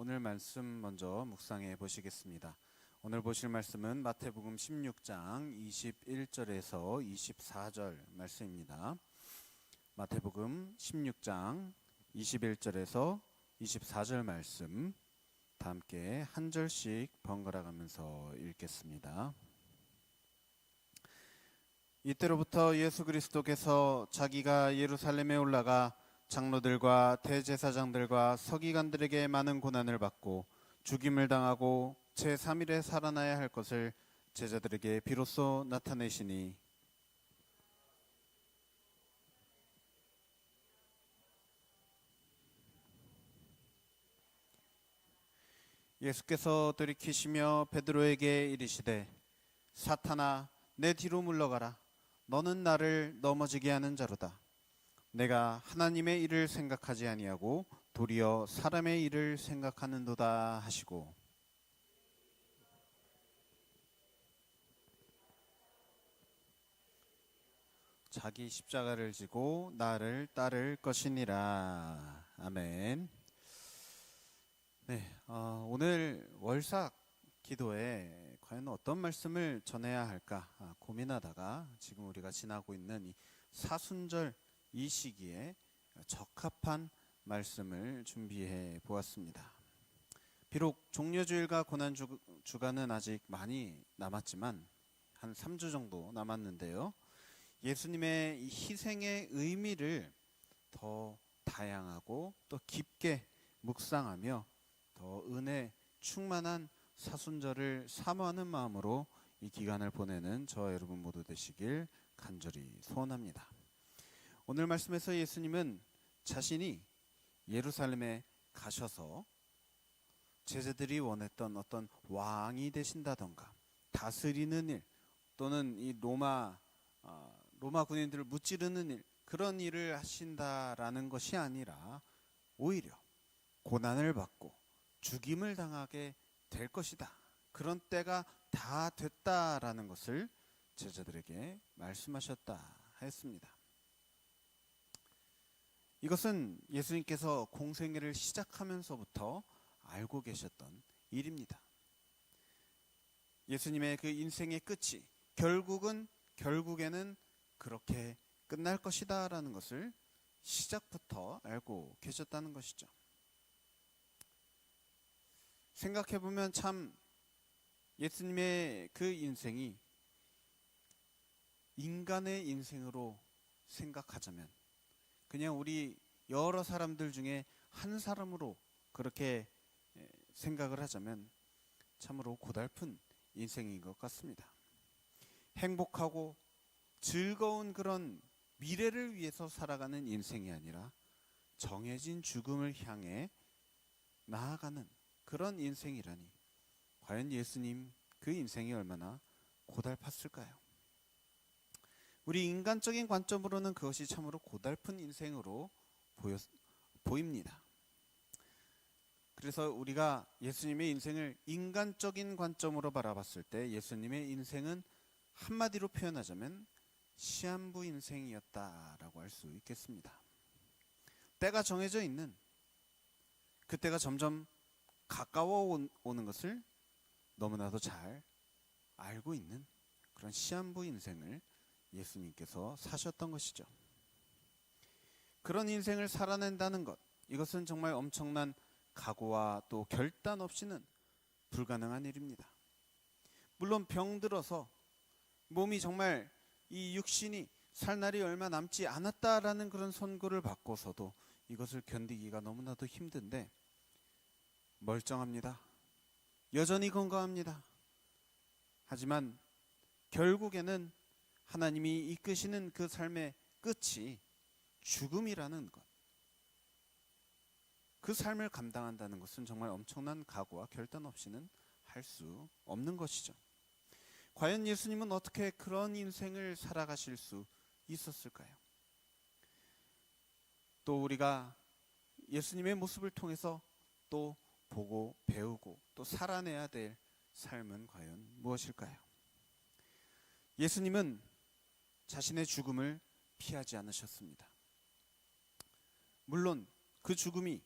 오늘 말씀 먼저 묵상해 보시겠습니다. 오늘 보실 말씀은 마태복음 16장 21절에서 24절 말씀입니다. 마태복음 16장 21절에서 24절 말씀 다 함께 한 절씩 번갈아 가면서 읽겠습니다. 이때로부터 예수 그리스도께서 자기가 예루살렘에 올라가 장로들과 대제사장들과 서기관들에게 많은 고난을 받고 죽임을 당하고 제3일에 살아나야 할 것을 제자들에게 비로소 나타내시니 예수께서 돌이키시며 베드로에게 이르시되 사탄아 내 뒤로 물러가라. 너는 나를 넘어지게 하는 자로다. 내가 하나님의 일을 생각하지 아니하고 도리어 사람의 일을 생각하는도다 하시고 자기 십자가를 지고 나를 따를 것이니라. 아멘. 네, 오늘 월삭 기도에 과연 어떤 말씀을 전해야 할까 고민하다가 지금 우리가 지나고 있는 이 사순절 이 시기에 적합한 말씀을 준비해 보았습니다. 비록 종려주일과 고난주간은 아직 많이 남았지만 한 3주 정도 남았는데요. 예수님의 이 희생의 의미를 더 다양하고 또 깊게 묵상하며 더 은혜 충만한 사순절을 사모하는 마음으로 이 기간을 보내는 저와 여러분 모두 되시길 간절히 소원합니다. 오늘 말씀에서 예수님은 자신이 예루살렘에 가셔서 제자들이 원했던 어떤 왕이 되신다던가 다스리는 일 또는 이 로마 군인들을 무찌르는 일 그런 일을 하신다라는 것이 아니라 오히려 고난을 받고 죽임을 당하게 될 것이다. 그런 때가 다 됐다라는 것을 제자들에게 말씀하셨다 했습니다. 이것은 예수님께서 공생애를 시작하면서부터 알고 계셨던 일입니다. 예수님의 그 인생의 끝이 결국에는 그렇게 끝날 것이다 라는 것을 시작부터 알고 계셨다는 것이죠. 생각해보면 참 예수님의 그 인생이 인간의 인생으로 생각하자면 그냥 우리 여러 사람들 중에 한 사람으로 그렇게 생각을 하자면 참으로 고달픈 인생인 것 같습니다. 행복하고 즐거운 그런 미래를 위해서 살아가는 인생이 아니라 정해진 죽음을 향해 나아가는 그런 인생이라니 과연 예수님 그 인생이 얼마나 고달팠을까요? 우리 인간적인 관점으로는 그것이 참으로 고달픈 인생으로 보입니다. 그래서 우리가 예수님의 인생을 인간적인 관점으로 바라봤을 때 예수님의 인생은 한마디로 표현하자면 시한부 인생이었다라고 할 수 있겠습니다. 때가 정해져 있는 그때가 점점 가까워 오는 것을 너무나도 잘 알고 있는 그런 시한부 인생을 예수님께서 사셨던 것이죠. 그런 인생을 살아낸다는 것, 이것은 정말 엄청난 각오와 또 결단 없이는 불가능한 일입니다. 물론 병들어서 몸이 정말 이 육신이 살 날이 얼마 남지 않았다라는 그런 선고를 받고서도 이것을 견디기가 너무나도 힘든데 멀쩡합니다. 여전히 건강합니다. 하지만 결국에는 하나님이 이끄시는 그 삶의 끝이 죽음이라는 것. 그 삶을 감당한다는 것은 정말 엄청난 각오와 결단 없이는 할 수 없는 것이죠. 과연 예수님은 어떻게 그런 인생을 살아가실 수 있었을까요? 또 우리가 예수님의 모습을 통해서 또 보고 배우고 또 살아내야 될 삶은 과연 무엇일까요? 예수님은 자신의 죽음을 피하지 않으셨습니다. 물론 그 죽음이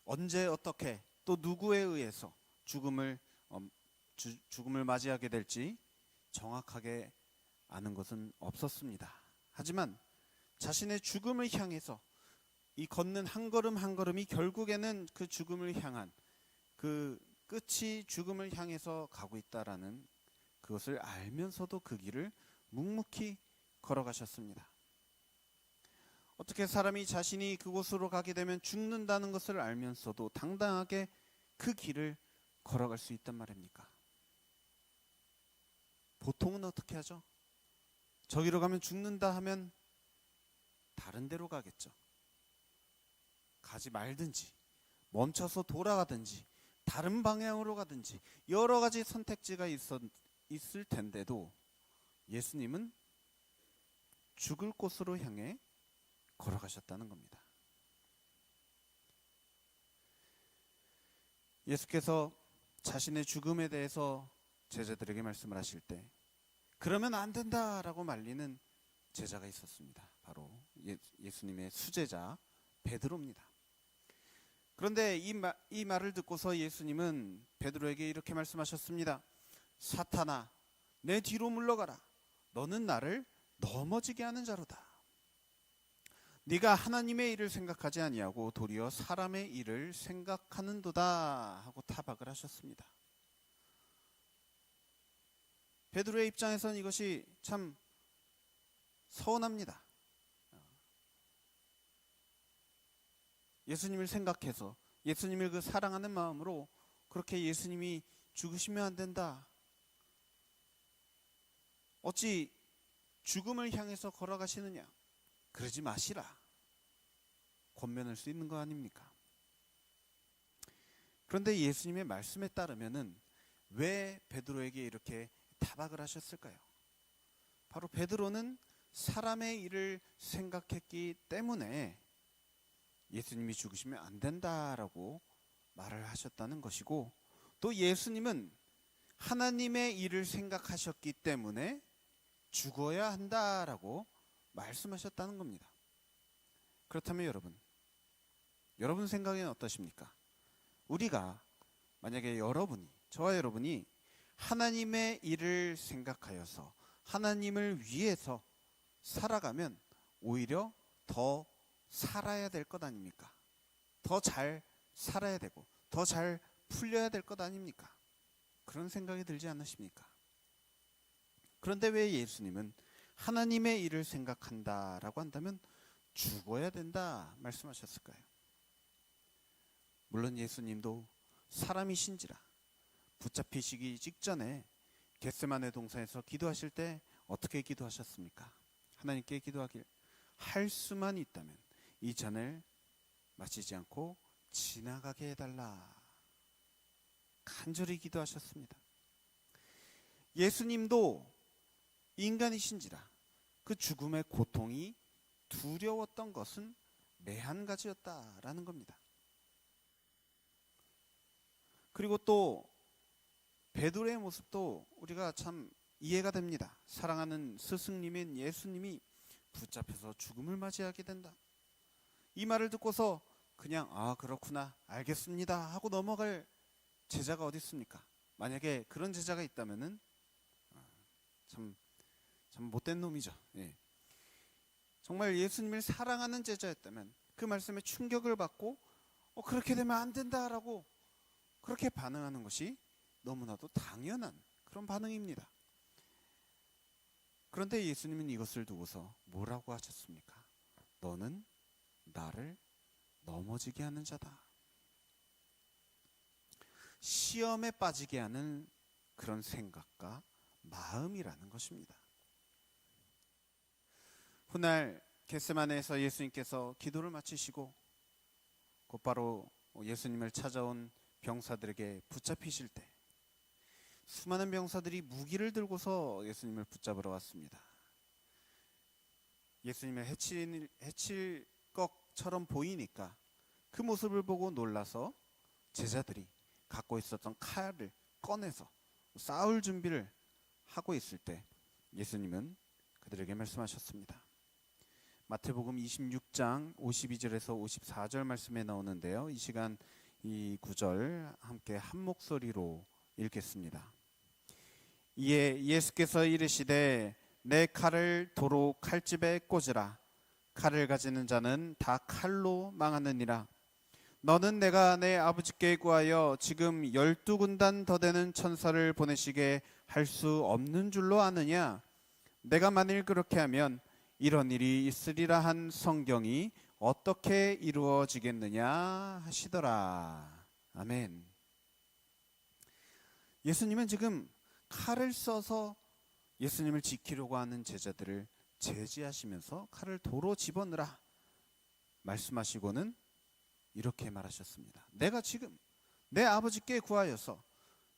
언제 어떻게 또 누구에 의해서 죽음을 맞이하게 될지 정확하게 아는 것은 없었습니다. 하지만 자신의 죽음을 향해서 이 걷는 한 걸음 한 걸음이 결국에는 그 죽음을 향한 그 끝이 죽음을 향해서 가고 있다라는 그것을 알면서도 그 길을 묵묵히 걸어가셨습니다. 어떻게 사람이 자신이 그곳으로 가게 되면 죽는다는 것을 알면서도 당당하게 그 길을 걸어갈 수 있단 말입니까? 보통은 어떻게 하죠? 저기로 가면 죽는다 하면 다른 데로 가겠죠. 가지 말든지 멈춰서 돌아가든지 다른 방향으로 가든지 여러 가지 선택지가 있을 텐데도 예수님은 죽을 곳으로 향해 걸어가셨다는 겁니다. 예수께서 자신의 죽음에 대해서 제자들에게 말씀을 하실 때 그러면 안 된다라고 말리는 제자가 있었습니다. 바로 예수님의 수제자 베드로입니다. 그런데 이 말을 듣고서 예수님은 베드로에게 이렇게 말씀하셨습니다. 사탄아, 내 뒤로 물러가라. 너는 나를 넘어지게 하는 자로다. 네가 하나님의 일을 생각하지 아니하고 도리어 사람의 일을 생각하는도다 하고 타박을 하셨습니다. 베드로의 입장에서는 이것이 참 서운합니다. 예수님을 생각해서 예수님을 그 사랑하는 마음으로 그렇게 예수님이 죽으시면 안 된다. 어찌 죽음을 향해서 걸어가시느냐? 그러지 마시라. 권면할 수 있는 거 아닙니까? 그런데 예수님의 말씀에 따르면은 왜 베드로에게 이렇게 타박을 하셨을까요? 바로 베드로는 사람의 일을 생각했기 때문에 예수님이 죽으시면 안 된다라고 말을 하셨다는 것이고, 또 예수님은 하나님의 일을 생각하셨기 때문에 죽어야 한다라고 말씀하셨다는 겁니다. 그렇다면 여러분 생각에는 어떠십니까? 우리가 만약에 저와 여러분이 하나님의 일을 생각하여서 하나님을 위해서 살아가면 오히려 더 살아야 될 것 아닙니까? 더 잘 살아야 되고 더 잘 풀려야 될 것 아닙니까? 그런 생각이 들지 않으십니까? 그런데 왜 예수님은 하나님의 일을 생각한다라고 한다면 죽어야 된다 말씀하셨을까요? 물론 예수님도 사람이신지라 붙잡히시기 직전에 겟세마네 동산에서 기도하실 때 어떻게 기도하셨습니까? 하나님께 기도하길 할 수만 있다면 이 잔을 마시지 않고 지나가게 해달라 간절히 기도하셨습니다. 예수님도 인간이신지라 그 죽음의 고통이 두려웠던 것은 매한 가지였다라는 겁니다. 그리고 또 베드로의 모습도 우리가 참 이해가 됩니다. 사랑하는 스승님인 예수님이 붙잡혀서 죽음을 맞이하게 된다. 이 말을 듣고서 그냥 그렇구나 알겠습니다 하고 넘어갈 제자가 어디 있습니까? 만약에 그런 제자가 있다면은 참 못된 놈이죠. 예. 정말 예수님을 사랑하는 제자였다면 그 말씀에 충격을 받고 그렇게 되면 안 된다라고 그렇게 반응하는 것이 너무나도 당연한 그런 반응입니다. 그런데 예수님은 이것을 두고서 뭐라고 하셨습니까? 너는 나를 넘어지게 하는 자다. 시험에 빠지게 하는 그런 생각과 마음이라는 것입니다. 훗날 겟세마네에서 예수님께서 기도를 마치시고 곧바로 예수님을 찾아온 병사들에게 붙잡히실 때 수많은 병사들이 무기를 들고서 예수님을 붙잡으러 왔습니다. 예수님을 해칠 것처럼 보이니까 그 모습을 보고 놀라서 제자들이 갖고 있었던 칼을 꺼내서 싸울 준비를 하고 있을 때 예수님은 그들에게 말씀하셨습니다. 마태복음 26장 52절에서 54절 말씀에 나오는데요. 이 시간 이 구절 함께 한 목소리로 읽겠습니다. 이에 예수께서 이르시되 내 칼을 도로 칼집에 꽂으라. 칼을 가지는 자는 다 칼로 망하느니라. 너는 내가 내 아버지께 구하여 지금 12군단 더 되는 천사를 보내시게 할 수 없는 줄로 아느냐? 내가 만일 그렇게 하면 이런 일이 있으리라 한 성경이 어떻게 이루어지겠느냐 하시더라. 아멘. 예수님은 지금 칼을 써서 예수님을 지키려고 하는 제자들을 제지하시면서 칼을 도로 집어넣으라 말씀하시고는 이렇게 말하셨습니다. 내가 지금 내 아버지께 구하여서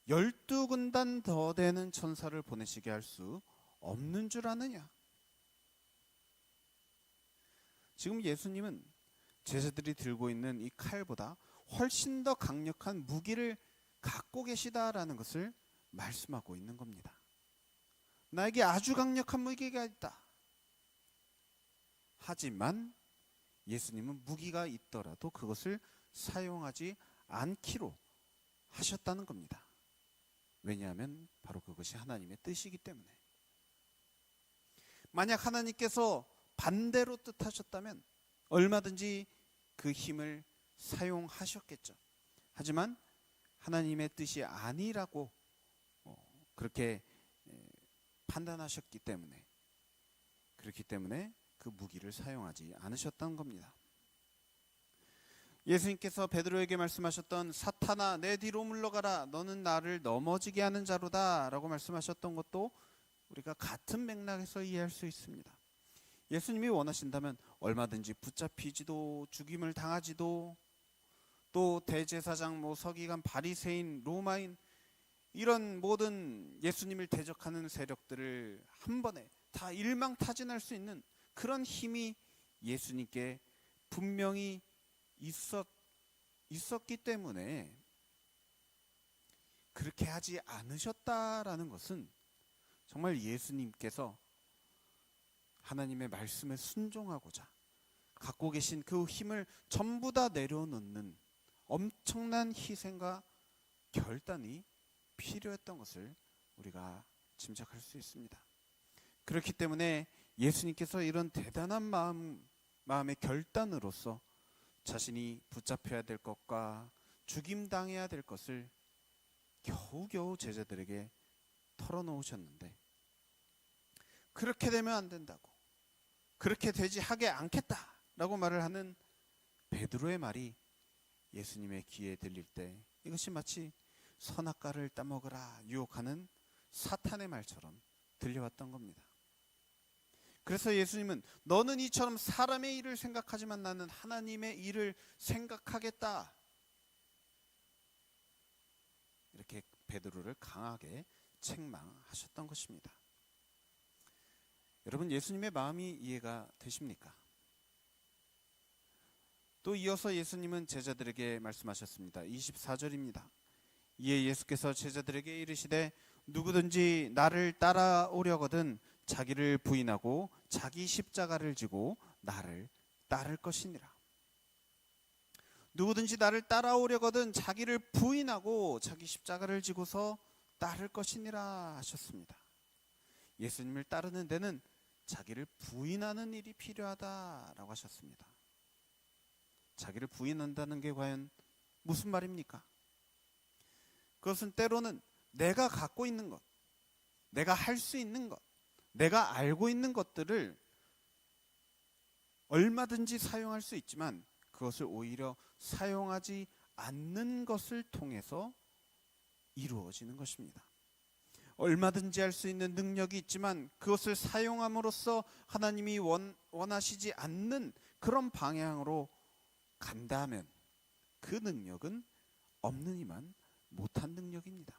12군단 더 되는 천사를 보내시게 할 수 없는 줄 아느냐? 지금 예수님은 제자들이 들고 있는 이 칼보다 훨씬 더 강력한 무기를 갖고 계시다라는 것을 말씀하고 있는 겁니다. 나에게 아주 강력한 무기가 있다. 하지만 예수님은 무기가 있더라도 그것을 사용하지 않기로 하셨다는 겁니다. 왜냐하면 바로 그것이 하나님의 뜻이기 때문에. 만약 하나님께서 반대로 뜻하셨다면 얼마든지 그 힘을 사용하셨겠죠. 하지만 하나님의 뜻이 아니라고 그렇게 판단하셨기 때문에, 그렇기 때문에 그 무기를 사용하지 않으셨던 겁니다. 예수님께서 베드로에게 말씀하셨던 사탄아 내 뒤로 물러가라 너는 나를 넘어지게 하는 자로다 라고 말씀하셨던 것도 우리가 같은 맥락에서 이해할 수 있습니다. 예수님이 원하신다면 얼마든지 붙잡히지도 죽임을 당하지도 또 대제사장 서기관 바리새인 로마인 이런 모든 예수님을 대적하는 세력들을 한 번에 다 일망타진할 수 있는 그런 힘이 예수님께 분명히 있었기 때문에 그렇게 하지 않으셨다라는 것은 정말 예수님께서 하나님의 말씀에 순종하고자 갖고 계신 그 힘을 전부 다 내려놓는 엄청난 희생과 결단이 필요했던 것을 우리가 짐작할 수 있습니다. 그렇기 때문에 예수님께서 이런 대단한 마음의 결단으로서 자신이 붙잡혀야 될 것과 죽임당해야 될 것을 겨우겨우 제자들에게 털어놓으셨는데 그렇게 되면 안 된다고, 그렇게 되지 하게 않겠다라고 말을 하는 베드로의 말이 예수님의 귀에 들릴 때 이것이 마치 선악과를 따먹으라 유혹하는 사탄의 말처럼 들려왔던 겁니다. 그래서 예수님은 너는 이처럼 사람의 일을 생각하지만 나는 하나님의 일을 생각하겠다, 이렇게 베드로를 강하게 책망하셨던 것입니다. 여러분, 예수님의 마음이 이해가 되십니까? 또 이어서 예수님은 제자들에게 말씀하셨습니다. 24절입니다. 이에 예수께서 제자들에게 이르시되 누구든지 나를 따라오려거든 자기를 부인하고 자기 십자가를 지고 나를 따를 것이니라. 누구든지 나를 따라오려거든 자기를 부인하고 자기 십자가를 지고서 따를 것이니라 하셨습니다. 예수님을 따르는 데는 자기를 부인하는 일이 필요하다라고 하셨습니다. 자기를 부인한다는 게 과연 무슨 말입니까? 그것은 때로는 내가 갖고 있는 것, 내가 할 수 있는 것, 내가 알고 있는 것들을 얼마든지 사용할 수 있지만 그것을 오히려 사용하지 않는 것을 통해서 이루어지는 것입니다. 얼마든지 할 수 있는 능력이 있지만 그것을 사용함으로써 하나님이 원하시지 않는 그런 방향으로 간다면 그 능력은 없느니만 못한 능력입니다.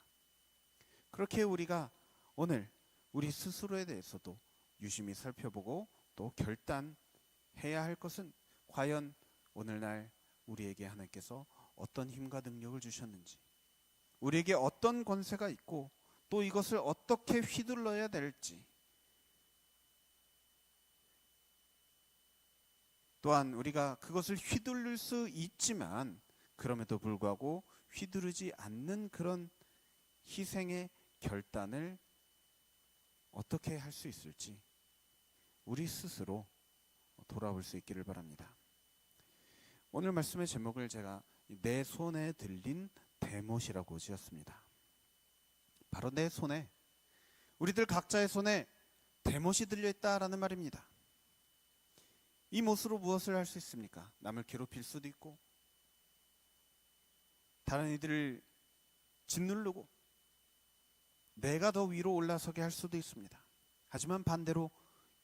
그렇게 우리가 오늘 우리 스스로에 대해서도 유심히 살펴보고 또 결단해야 할 것은 과연 오늘날 우리에게 하나님께서 어떤 힘과 능력을 주셨는지, 우리에게 어떤 권세가 있고 또 이것을 어떻게 휘둘러야 될지, 또한 우리가 그것을 휘둘릴 수 있지만 그럼에도 불구하고 휘두르지 않는 그런 희생의 결단을 어떻게 할 수 있을지 우리 스스로 돌아볼 수 있기를 바랍니다. 오늘 말씀의 제목을 제가 내 손에 들린 대못이라고 지었습니다. 바로 내 손에, 우리들 각자의 손에 대못이 들려있다라는 말입니다. 이 못으로 무엇을 할 수 있습니까? 남을 괴롭힐 수도 있고, 다른 이들을 짓누르고 내가 더 위로 올라서게 할 수도 있습니다. 하지만 반대로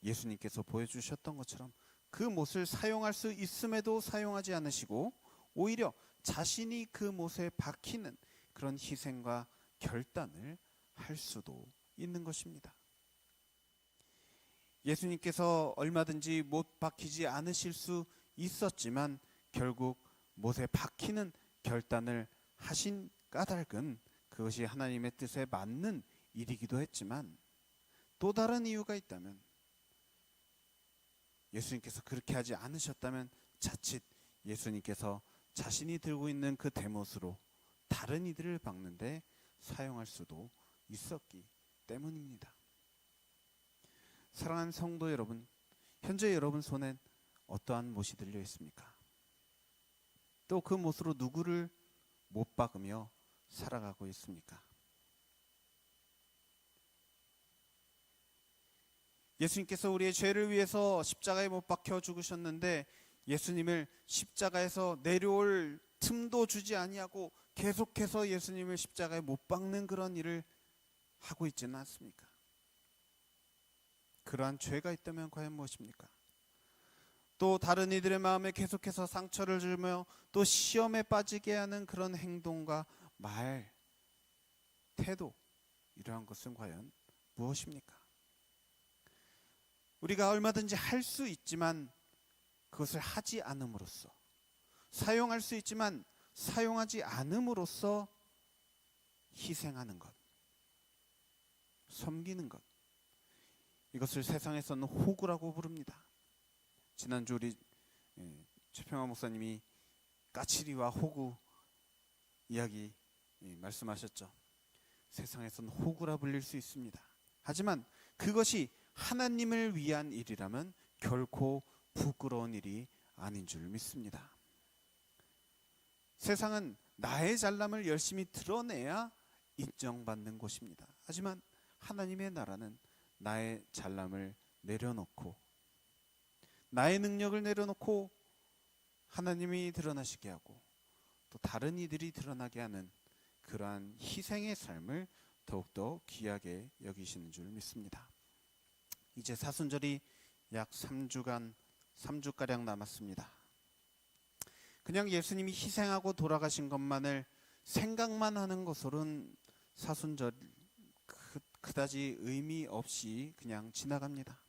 예수님께서 보여주셨던 것처럼 그 못을 사용할 수 있음에도 사용하지 않으시고 오히려 자신이 그 못에 박히는 그런 희생과 결단을 할 수도 있는 것입니다. 예수님께서 얼마든지 못 박히지 않으실 수 있었지만 결국 못에 박히는 결단을 하신 까닭은 그것이 하나님의 뜻에 맞는 일이기도 했지만 또 다른 이유가 있다면, 예수님께서 그렇게 하지 않으셨다면 자칫 예수님께서 자신이 들고 있는 그 대못으로 다른 이들을 박는데 사용할 수도 있었기 때문입니다. 사랑하는 성도 여러분, 현재 여러분 손엔 어떠한 못이 들려 있습니까? 또 그 못으로 누구를 못 박으며 살아가고 있습니까? 예수님께서 우리의 죄를 위해서 십자가에 못 박혀 죽으셨는데 예수님을 십자가에서 내려올 틈도 주지 아니하고 계속해서 예수님을 십자가에 못 박는 그런 일을 하고 있지는 않습니까? 그러한 죄가 있다면 과연 무엇입니까? 또 다른 이들의 마음에 계속해서 상처를 주며 또 시험에 빠지게 하는 그런 행동과 말, 태도, 이러한 것은 과연 무엇입니까? 우리가 얼마든지 할 수 있지만 그것을 하지 않음으로써, 사용할 수 있지만 사용하지 않음으로써 희생하는 것, 섬기는 것, 이것을 세상에서는 호구라고 부릅니다. 지난주 우리 최평화 목사님이 까칠이와 호구 이야기 말씀하셨죠. 세상에서는 호구라 불릴 수 있습니다. 하지만 그것이 하나님을 위한 일이라면 결코 부끄러운 일이 아닌 줄 믿습니다. 세상은 나의 잘남을 열심히 드러내야 인정받는 곳입니다. 하지만 하나님의 나라는 나의 잘남을 내려놓고, 나의 능력을 내려놓고 하나님이 드러나시게 하고 또 다른 이들이 드러나게 하는 그러한 희생의 삶을 더욱더 귀하게 여기시는 줄 믿습니다. 이제 사순절이 약 3주가량 남았습니다. 그냥 예수님이 희생하고 돌아가신 것만을 생각만 하는 것으로는 사순절 그다지 의미 없이 그냥 지나갑니다.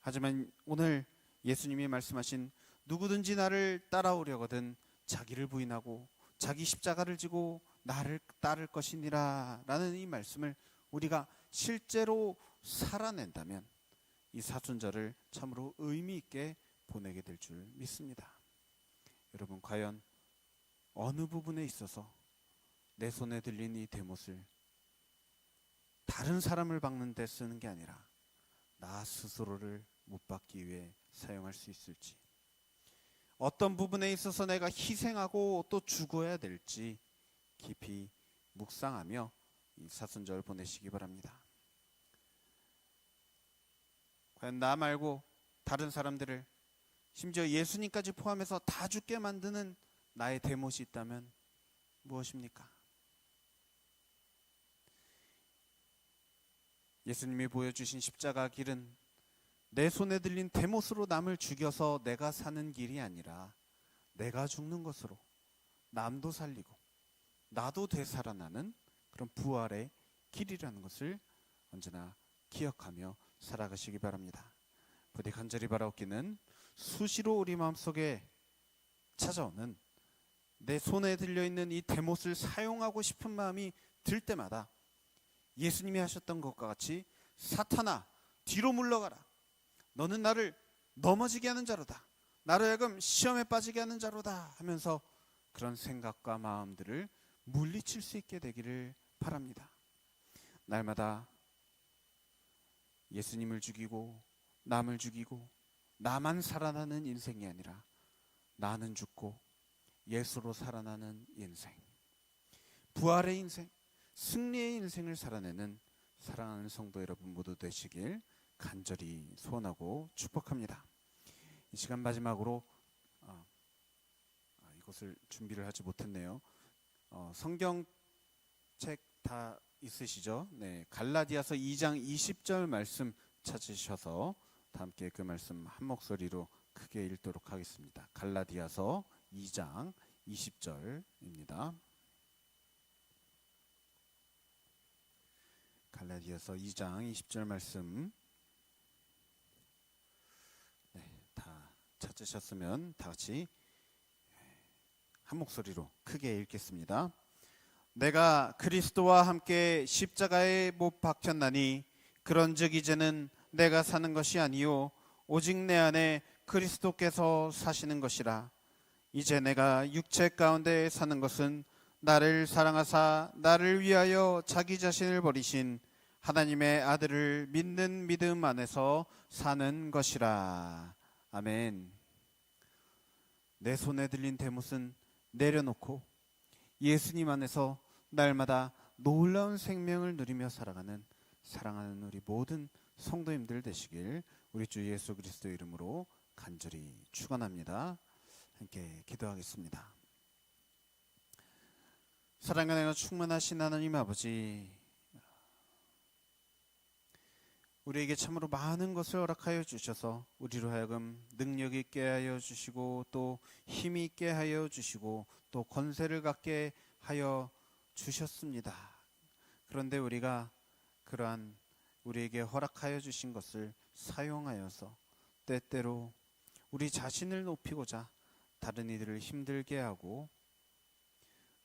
하지만 오늘 예수님이 말씀하신 누구든지 나를 따라오려거든 자기를 부인하고 자기 십자가를 지고 나를 따를 것이니라 라는 이 말씀을 우리가 실제로 살아낸다면 이 사순절을 참으로 의미 있게 보내게 될 줄 믿습니다. 여러분, 과연 어느 부분에 있어서 내 손에 들린 이 대못을 다른 사람을 박는 데 쓰는 게 아니라 나 스스로를 못 박기 위해 사용할 수 있을지, 어떤 부분에 있어서 내가 희생하고 또 죽어야 될지 깊이 묵상하며 이 사순절 보내시기 바랍니다. 과연 나 말고 다른 사람들을, 심지어 예수님까지 포함해서 다 죽게 만드는 나의 대못이 있다면 무엇입니까? 예수님이 보여주신 십자가 길은 내 손에 들린 대못으로 남을 죽여서 내가 사는 길이 아니라 내가 죽는 것으로 남도 살리고 나도 되살아나는 그런 부활의 길이라는 것을 언제나 기억하며 살아가시기 바랍니다. 부디 간절히 바라옵기는 수시로 우리 마음속에 찾아오는 내 손에 들려있는 이 대못을 사용하고 싶은 마음이 들 때마다 예수님이 하셨던 것과 같이 사탄아 뒤로 물러가라, 너는 나를 넘어지게 하는 자로다, 나로 하여금 시험에 빠지게 하는 자로다 하면서 그런 생각과 마음들을 물리칠 수 있게 되기를 바랍니다. 날마다 예수님을 죽이고 남을 죽이고 나만 살아나는 인생이 아니라 나는 죽고 예수로 살아나는 인생, 부활의 인생, 승리의 인생을 살아내는 사랑하는 성도 여러분 모두 되시길 간절히 소원하고 축복합니다. 이 시간 마지막으로 이것을 준비를 하지 못했네요. 성경책 다 있으시죠? 네, 갈라디아서 2장 20절 말씀 찾으셔서 다 함께 그 말씀 한 목소리로 크게 읽도록 하겠습니다. 갈라디아서 2장 20절입니다. 갈라디아서 2장 20절 말씀, 다 찾으셨으면 다 같이 한 목소리로 크게 읽겠습니다. 내가 그리스도와 함께 십자가에 못 박혔나니 그런즉 이제는 내가 사는 것이 아니요 오직 내 안에 그리스도께서 사시는 것이라. 이제 내가 육체 가운데 사는 것은 나를 사랑하사 나를 위하여 자기 자신을 버리신 하나님의 아들을 믿는 믿음 안에서 사는 것이라. 아멘. 내 손에 들린 대못은 내려놓고 예수님 안에서 날마다 놀라운 생명을 누리며 살아가는 사랑하는 우리 모든 성도님들 되시길 우리 주 예수 그리스도 이름으로 간절히 축원합니다. 함께 기도하겠습니다. 사랑과 충만하신 하나님 아버지, 우리에게 참으로 많은 것을 허락하여 주셔서 우리로 하여금 능력 있게 하여 주시고 또 힘이 있게 하여 주시고 또 권세를 갖게 하여 주셨습니다. 그런데 우리가 그러한 우리에게 허락하여 주신 것을 사용하여서 때때로 우리 자신을 높이고자 다른 이들을 힘들게 하고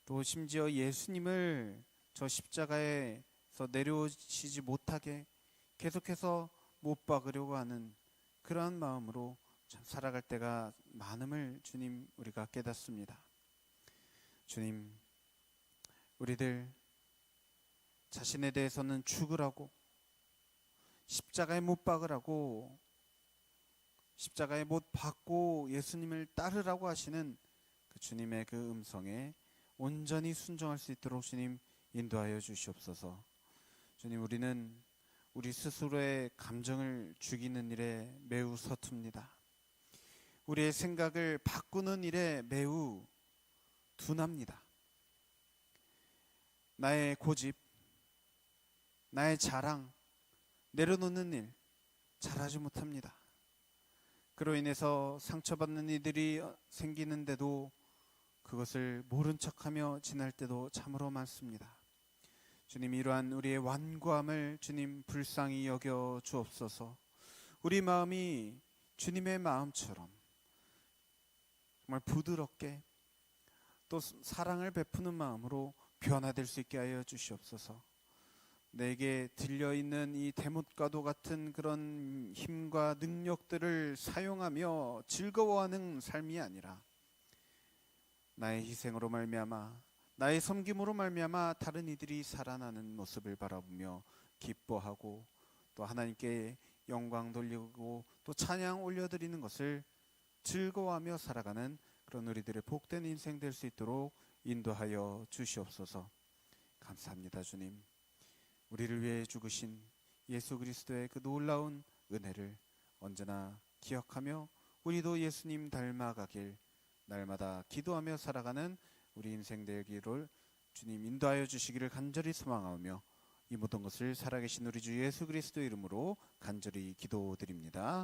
또 심지어 예수님을 저 십자가에서 내려오시지 못하게 계속해서 못 박으려고 하는 그러한 마음으로 참 살아갈 때가 많음을 주님 우리가 깨닫습니다. 주님, 우리들 자신에 대해서는 죽으라고 십자가에 못 박으라고 십자가에 못 박고 예수님을 따르라고 하시는 그 주님의 그 음성에 온전히 순종할 수 있도록 주님 인도하여 주시옵소서. 주님, 우리는 우리 스스로의 감정을 죽이는 일에 매우 서툽니다. 우리의 생각을 바꾸는 일에 매우 둔합니다. 나의 고집, 나의 자랑, 내려놓는 일 잘하지 못합니다. 그로 인해서 상처받는 이들이 생기는데도 그것을 모른 척하며 지날 때도 참으로 많습니다. 주님, 이러한 우리의 완고함을 주님 불쌍히 여겨 주옵소서. 우리 마음이 주님의 마음처럼 정말 부드럽게 또 사랑을 베푸는 마음으로 변화될 수 있게 하여 주시옵소서. 내게 들려있는 이 대못과도 같은 그런 힘과 능력들을 사용하며 즐거워하는 삶이 아니라 나의 희생으로 말미암아 나의 섬김으로 말미암아 다른 이들이 살아나는 모습을 바라보며 기뻐하고 또 하나님께 영광 돌리고 또 찬양 올려드리는 것을 즐거워하며 살아가는 그런 우리들의 복된 인생 될 수 있도록 인도하여 주시옵소서. 감사합니다. 주님, 우리를 위해 죽으신 예수 그리스도의 그 놀라운 은혜를 언제나 기억하며 우리도 예수님 닮아가길 날마다 기도하며 살아가는 우리 인생 되기를 주님 인도하여 주시기를 간절히 소망하며 이 모든 것을 살아계신 우리 주 예수 그리스도 이름으로 간절히 기도드립니다.